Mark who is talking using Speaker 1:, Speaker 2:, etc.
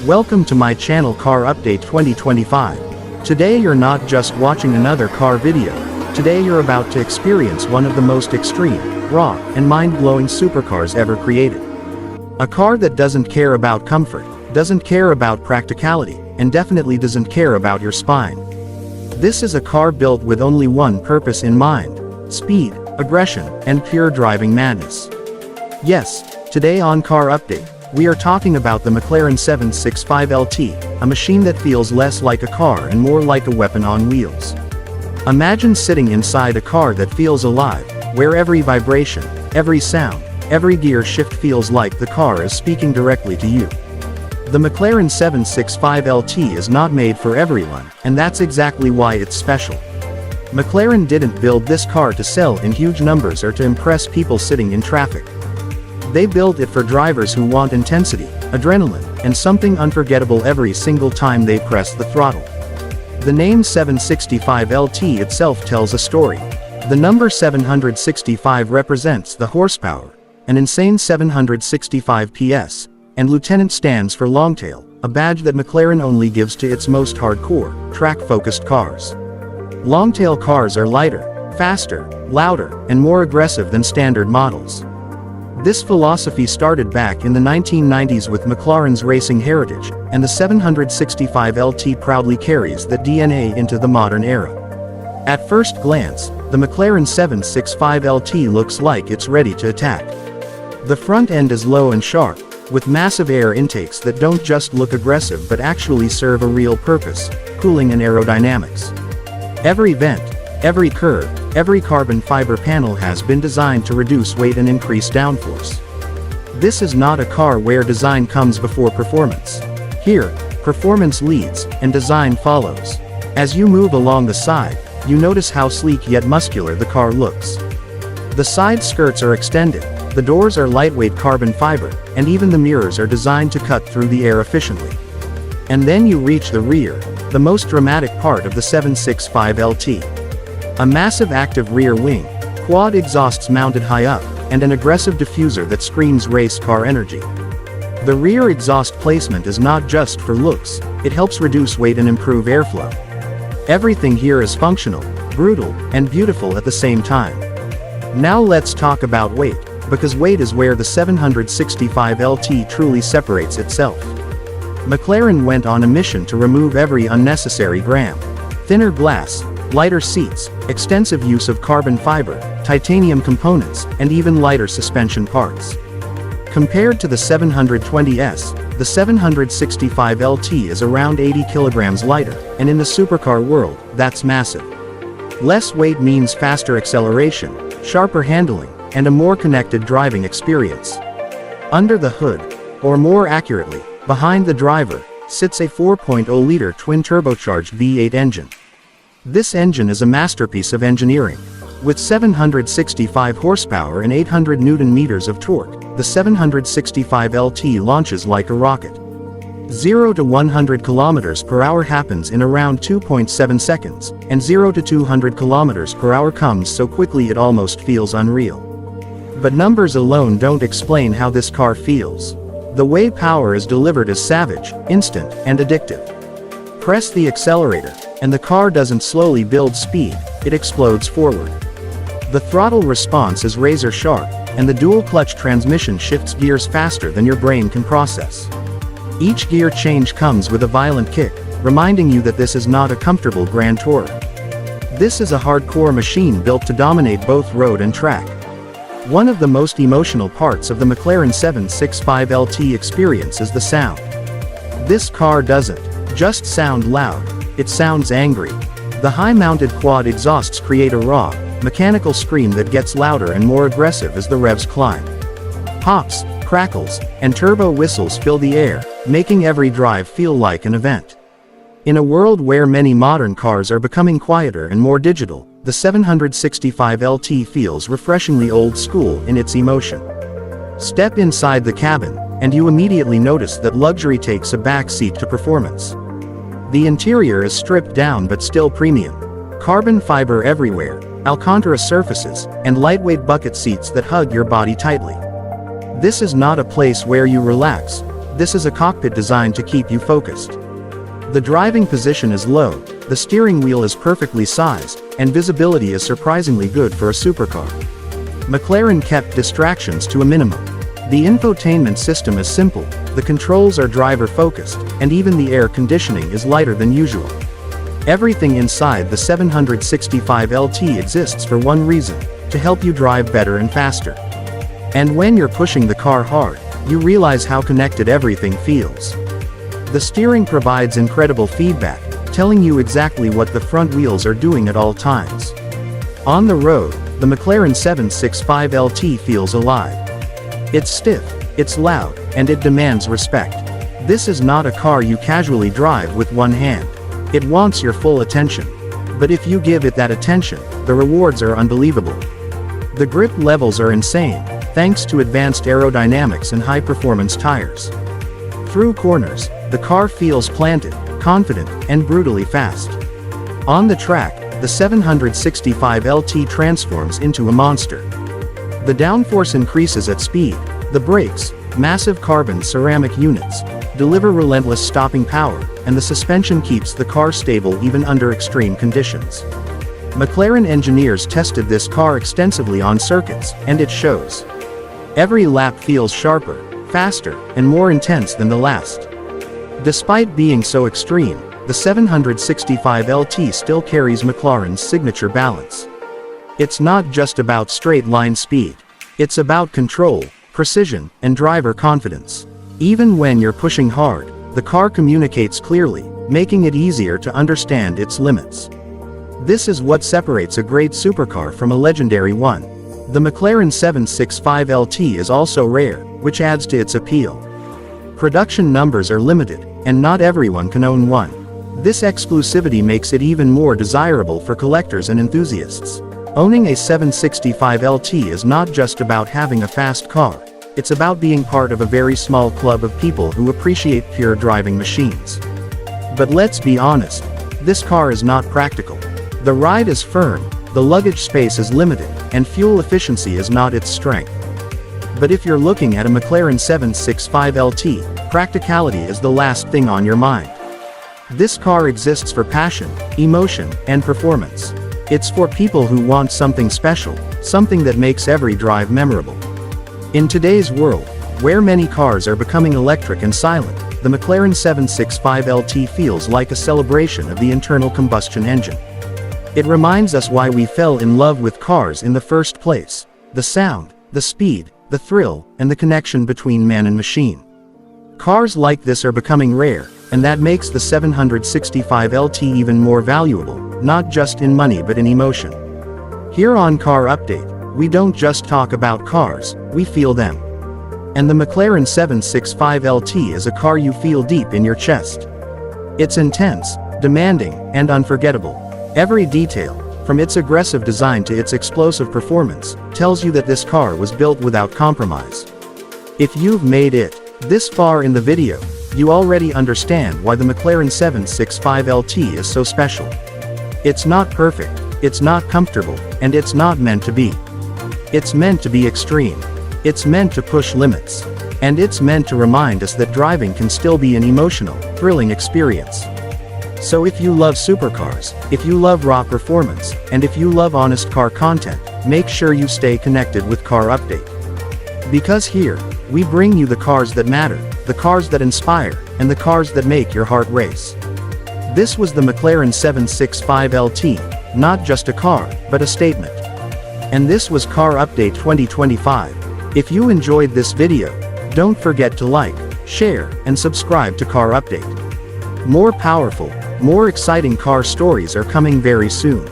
Speaker 1: Welcome to my channel Car Update 2025. Today you're not just watching another car video. Today you're about to experience one of the most extreme, raw, and mind-blowing supercars ever created. A car that doesn't care about comfort, doesn't care about practicality, and definitely doesn't care about your spine. This is a car built with only one purpose in mind: speed, aggression, and pure driving madness. Yes, today on Car Update, we are talking about the McLaren 765LT, a machine that feels less like a car and more like a weapon on wheels. Imagine sitting inside a car that feels alive, where every vibration, every sound, every gear shift feels like the car is speaking directly to you. The McLaren 765LT is not made for everyone, and that's exactly why it's special. McLaren didn't build this car to sell in huge numbers or to impress people sitting in traffic. They built it for drivers who want intensity, adrenaline, and something unforgettable every single time they press the throttle. The name 765LT itself tells a story. The number 765 represents the horsepower, an insane 765 PS, and Lieutenant stands for longtail, a badge that McLaren only gives to its most hardcore, track-focused cars. Longtail cars are lighter, faster, louder, and more aggressive than standard models. This philosophy started back in the 1990s with McLaren's racing heritage, and the 765LT proudly carries that DNA into the modern era. At first glance, the McLaren 765LT looks like it's ready to attack. The front end is low and sharp, with massive air intakes that don't just look aggressive but actually serve a real purpose: cooling and aerodynamics. Every vent, every curve, every carbon fiber panel has been designed to reduce weight and increase downforce. This is not a car where design comes before performance. Here, performance leads, and design follows. As you move along the side, you notice how sleek yet muscular the car looks. The side skirts are extended, the doors are lightweight carbon fiber, and even the mirrors are designed to cut through the air efficiently. And then you reach the rear, the most dramatic part of the 765LT. A massive active rear wing, quad exhausts mounted high up, and an aggressive diffuser that screams race car energy. The rear exhaust placement is not just for looks, it helps reduce weight and improve airflow. Everything here is functional, brutal, and beautiful at the same time. Now let's talk about weight, because weight is where the 765LT truly separates itself. McLaren went on a mission to remove every unnecessary gram. Thinner glass, lighter seats, extensive use of carbon fiber, titanium components, and even lighter suspension parts. Compared to the 720S, the 765LT is around 80 kilograms lighter, and in the supercar world, that's massive. Less weight means faster acceleration, sharper handling, and a more connected driving experience. Under the hood, or more accurately, behind the driver, sits a 4.0-liter twin-turbocharged V8 engine. This engine is a masterpiece of engineering. With 765 horsepower and 800 Nm of torque, the 765LT launches like a rocket. 0 to 100 km/h happens in around 2.7 seconds, and 0 to 200 km/h comes so quickly it almost feels unreal. But numbers alone don't explain how this car feels. The way power is delivered is savage, instant, and addictive. Press the accelerator, and the car doesn't slowly build speed, it explodes forward. The throttle response is razor sharp, and the dual-clutch transmission shifts gears faster than your brain can process. Each gear change comes with a violent kick, reminding you that this is not a comfortable Grand Tourer. This is a hardcore machine built to dominate both road and track. One of the most emotional parts of the McLaren 765LT experience is the sound. This car doesn't just sound loud, it sounds angry. The high-mounted quad exhausts create a raw, mechanical scream that gets louder and more aggressive as the revs climb. Pops, crackles, and turbo whistles fill the air, making every drive feel like an event. In a world where many modern cars are becoming quieter and more digital, the 765LT feels refreshingly old school in its emotion. Step inside the cabin, and you immediately notice that luxury takes a back seat to performance. The interior is stripped down but still premium. Carbon fiber everywhere, Alcantara surfaces, and lightweight bucket seats that hug your body tightly. This is not a place where you relax, This is a cockpit designed to keep you focused. The driving position is low, the steering wheel is perfectly sized, and visibility is surprisingly good for a supercar. McLaren kept distractions to a minimum. The infotainment system is simple, the controls are driver-focused, and even the air conditioning is lighter than usual. Everything inside the 765LT exists for one reason: to help you drive better and faster. And when you're pushing the car hard, you realize how connected everything feels. The steering provides incredible feedback, telling you exactly what the front wheels are doing at all times. On the road, the McLaren 765LT feels alive. It's stiff, it's loud, and it demands respect. This is not a car you casually drive with one hand. It wants your full attention. But if you give it that attention, the rewards are unbelievable. The grip levels are insane, thanks to advanced aerodynamics and high-performance tires. Through corners, the car feels planted, confident, and brutally fast. On the track, the 765LT transforms into a monster. The downforce increases at speed. The brakes, massive carbon ceramic units, deliver relentless stopping power, and the suspension keeps the car stable even under extreme conditions. McLaren engineers tested this car extensively on circuits, and it shows. Every lap feels sharper, faster, and more intense than the last. Despite being so extreme, the 765LT still carries McLaren's signature balance. It's not just about straight-line speed. It's about control, precision, and driver confidence. Even when you're pushing hard, the car communicates clearly, making it easier to understand its limits. This is what separates a great supercar from a legendary one. The McLaren 765LT is also rare, which adds to its appeal. Production numbers are limited, and not everyone can own one. This exclusivity makes it even more desirable for collectors and enthusiasts. Owning a 765LT is not just about having a fast car, it's about being part of a very small club of people who appreciate pure driving machines. But let's be honest, this car is not practical. The ride is firm, the luggage space is limited, and fuel efficiency is not its strength. But if you're looking at a McLaren 765LT, practicality is the last thing on your mind. This car exists for passion, emotion, and performance. It's for people who want something special, something that makes every drive memorable. In today's world, where many cars are becoming electric and silent, the McLaren 765LT feels like a celebration of the internal combustion engine. It reminds us why we fell in love with cars in the first place: the sound, the speed, the thrill, and the connection between man and machine. Cars like this are becoming rare, and that makes the 765LT even more valuable, not just in money but in emotion. Here on Car Update, we don't just talk about cars, we feel them. And the McLaren 765LT is a car you feel deep in your chest. It's intense, demanding, and unforgettable. Every detail, from its aggressive design to its explosive performance, tells you that this car was built without compromise. If you've made it this far in the video, you already understand why the McLaren 765LT is so special. It's not perfect, it's not comfortable, and it's not meant to be. It's meant to be extreme. It's meant to push limits. And it's meant to remind us that driving can still be an emotional, thrilling experience. So if you love supercars, if you love raw performance, and if you love honest car content, make sure you stay connected with Car Update. Because here, we bring you the cars that matter, the cars that inspire, and the cars that make your heart race. This was the McLaren 765LT, not just a car, but a statement. And this was Car Update 2025. If you enjoyed this video, don't forget to like, share, and subscribe to Car Update. More powerful, more exciting car stories are coming very soon.